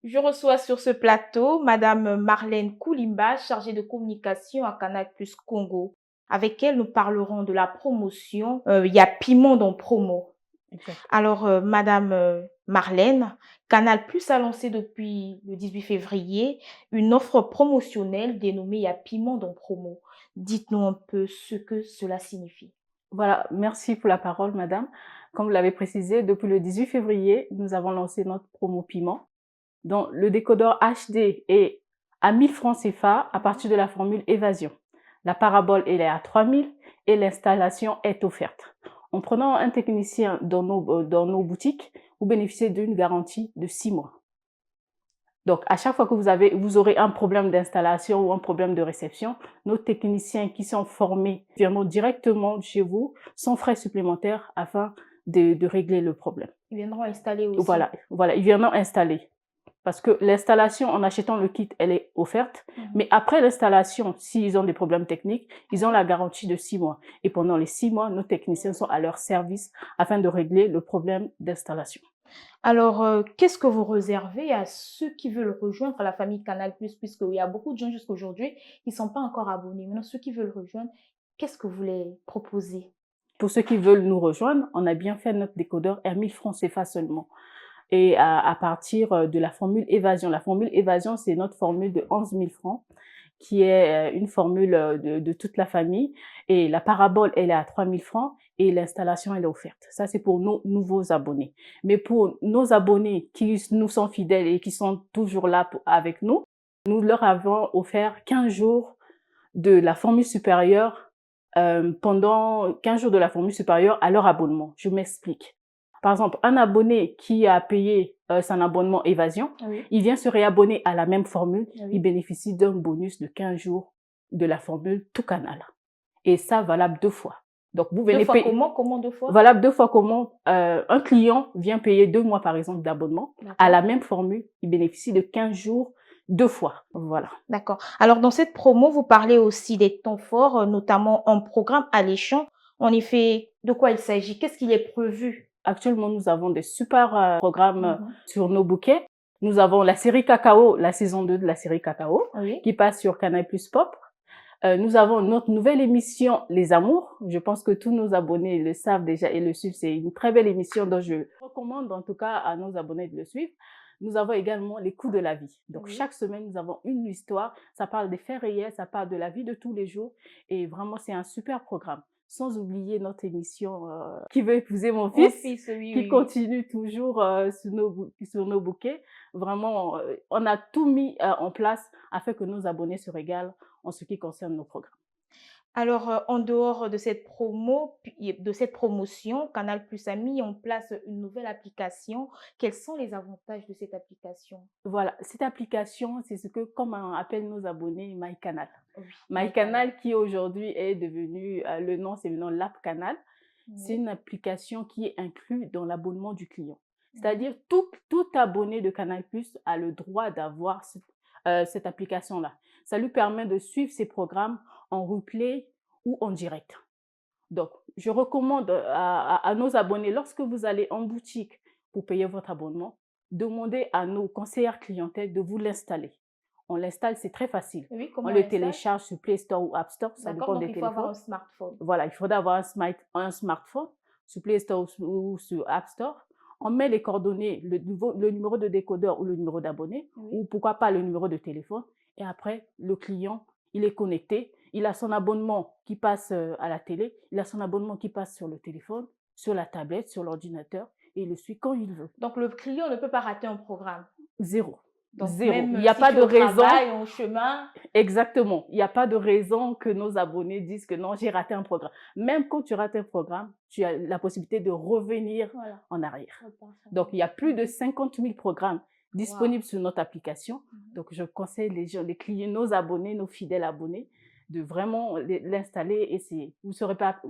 Je reçois sur ce plateau Madame Marlène Koulimba, chargée de communication à Canal+ Congo. Avec elle, nous parlerons de la promotion. Il y a Piment dans promo. Exact. Alors, Madame Marlène, Canal+ a lancé depuis le 18 février une offre promotionnelle dénommée Il y a Piment dans promo. Dites-nous un peu ce que cela signifie. Voilà, merci pour la parole, madame. Comme vous l'avez précisé, depuis le 18 février, nous avons lancé notre promo piment, dont le décodeur HD est à 1000 francs CFA à partir de la formule évasion. La parabole, elle est à 3000 et l'installation est offerte. En prenant un technicien dans nos boutiques, vous bénéficiez d'une garantie de 6 mois. Donc, à chaque fois que vous aurez un problème d'installation ou un problème de réception, nos techniciens qui sont formés viendront directement chez vous sans frais supplémentaires afin de régler le problème. Ils viendront installer aussi. Voilà, ils viendront installer. Parce que l'installation, en achetant le kit, elle est offerte. Mais après l'installation, s'ils ont des problèmes techniques, ils ont la garantie de 6 mois. Et pendant les 6 mois, nos techniciens sont à leur service afin de régler le problème d'installation. Alors, qu'est-ce que vous réservez à ceux qui veulent rejoindre la famille Canal+, puisqu'il y a beaucoup de gens jusqu'à aujourd'hui qui ne sont pas encore abonnés. Maintenant, ceux qui veulent rejoindre, qu'est-ce que vous les proposez? Pour ceux qui veulent nous rejoindre, on a bien fait notre décodeur à 1000 francs CFA seulement. Et à partir de la formule évasion. La formule évasion, c'est notre formule de 11 000 francs, qui est une formule de toute la famille. Et la parabole, elle est à 3 000 francs et l'installation, elle est offerte. Ça, c'est pour nos nouveaux abonnés. Mais pour nos abonnés qui nous sont fidèles et qui sont toujours là avec nous, nous leur avons offert 15 jours de la formule supérieure, pendant 15 jours de la formule supérieure à leur abonnement. Je m'explique. Par exemple, un abonné qui a payé son abonnement évasion, Oui, il vient se réabonner à la même formule, il oui. bénéficie d'un bonus de 15 jours de la formule tout canal. Et ça, valable 2 fois. Donc, vous 2 venez fois payer, comment? Comment 2 fois? valable 2 fois comment un client vient payer 2 mois, par exemple, d'abonnement. À D'accord, la même formule, il bénéficie de 15 jours 2 fois. Voilà. d'accord. Alors, dans cette promo, vous parlez aussi des temps forts, notamment un programme alléchant. En effet, de quoi il s'agit? Qu'est-ce qu'il est prévu? Actuellement, nous avons des super programmes Mhm. sur nos bouquets. Nous avons la série Cacao, la saison 2 de la série Cacao, Oui, qui passe sur Canal+ Pop. Nous avons notre nouvelle émission Les Amours. Je pense que tous nos abonnés le savent déjà et le suivent. C'est une très belle émission dont je recommande en tout cas à nos abonnés de le suivre. Nous avons également les coups de la vie. Donc oui. chaque semaine, nous avons une histoire. Ça parle des faits réels, ça parle de la vie de tous les jours. Et vraiment, c'est un super programme. Sans oublier notre émission Qui veut épouser mon Mon fils, fils, oui, qui oui, oui. continue toujours sur nos bouquets. Vraiment, on a tout mis en place afin que nos abonnés se régalent en ce qui concerne nos programmes. Alors, en dehors de cette de cette promotion, Canal+ a mis en place une nouvelle application. Quels sont les avantages de cette application? Voilà, cette application, c'est ce que, comme on appelle nos abonnés, MyCanal. Oui, MyCanal. MyCanal qui aujourd'hui est devenu, le nom c'est maintenant l'App Canal. C'est Oui. une application qui est inclue dans l'abonnement du client. Mhm. C'est-à-dire tout abonné de Canal+ a le droit d'avoir cette application-là. Ça lui permet de suivre ses programmes en replay ou en direct. Donc, je recommande à nos abonnés, lorsque vous allez en boutique pour payer votre abonnement, demandez à nos conseillères clientèle de vous l'installer. On l'installe, c'est très facile. Oui, On comment on le l'installe? télécharge sur Play Store ou App Store, ça D'accord, dépend donc des il faut avoir téléphones. un smartphone. Voilà, il faudra avoir un smartphone sur Play Store ou sur App Store. On met les coordonnées, le numéro de décodeur ou le numéro d'abonné, Oui. ou pourquoi pas le numéro de téléphone. Et après, le client, il est connecté. Il a son abonnement qui passe à la télé. Il a son abonnement qui passe sur le téléphone, sur la tablette, sur l'ordinateur. Et il le suit quand il veut. Donc le client ne peut pas rater un programme. Zéro. Donc Zéro. même Il n'y a si pas tu es de au raison. travail, en chemin, Exactement. Il n'y a pas de raison que nos abonnés disent que non, j'ai raté un programme. Même quand tu rates un programme, tu as la possibilité de revenir voilà, en arrière. repart en Donc, il y a plus de arrière. 50 000 programmes Waouh. disponibles sur notre application. Mhm. Donc, je conseille les gens, les clients, nos abonnés, nos fidèles abonnés, de vraiment l'installer et vous serez pas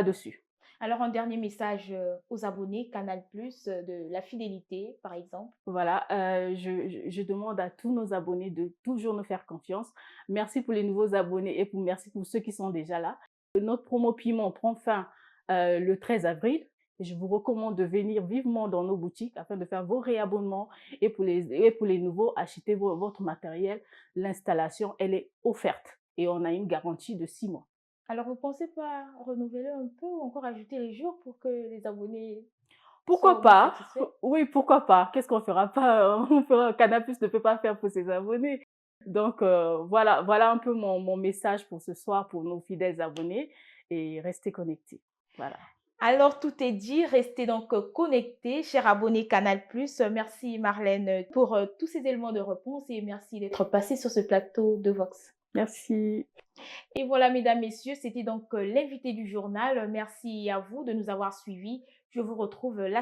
dessus. Alors un dernier message aux abonnés Canal+, de la fidélité, par exemple. Voilà, je demande à tous nos abonnés de toujours nous faire confiance. Merci pour les nouveaux abonnés et merci pour ceux qui sont déjà là. Notre promo piment prend fin le 13 avril Et je vous recommande de venir vivement dans nos boutiques afin de faire vos réabonnements et pour les nouveaux, achetez votre matériel. L'installation, elle est offerte et on a une garantie de 6 mois. Alors, vous pensez pas renouveler un peu ou encore ajouter les jours pour que les abonnés soient Pourquoi au moins pas? satisfaits? Oui, pourquoi pas? Qu'est-ce qu'on fera pas? On fera, Canal+ ne peut pas faire pour ses abonnés. Donc, voilà un peu mon message pour ce soir pour nos fidèles abonnés et restez connectés. Voilà. Alors, tout est dit. Restez donc connectés, chers abonnés Canal+. Merci Marlène pour tous ces éléments de réponse et merci d'être passée sur ce plateau de Vox. Merci. Et voilà, mesdames, messieurs, c'était donc l'invité du journal. Merci à vous de nous avoir suivis. Je vous retrouve la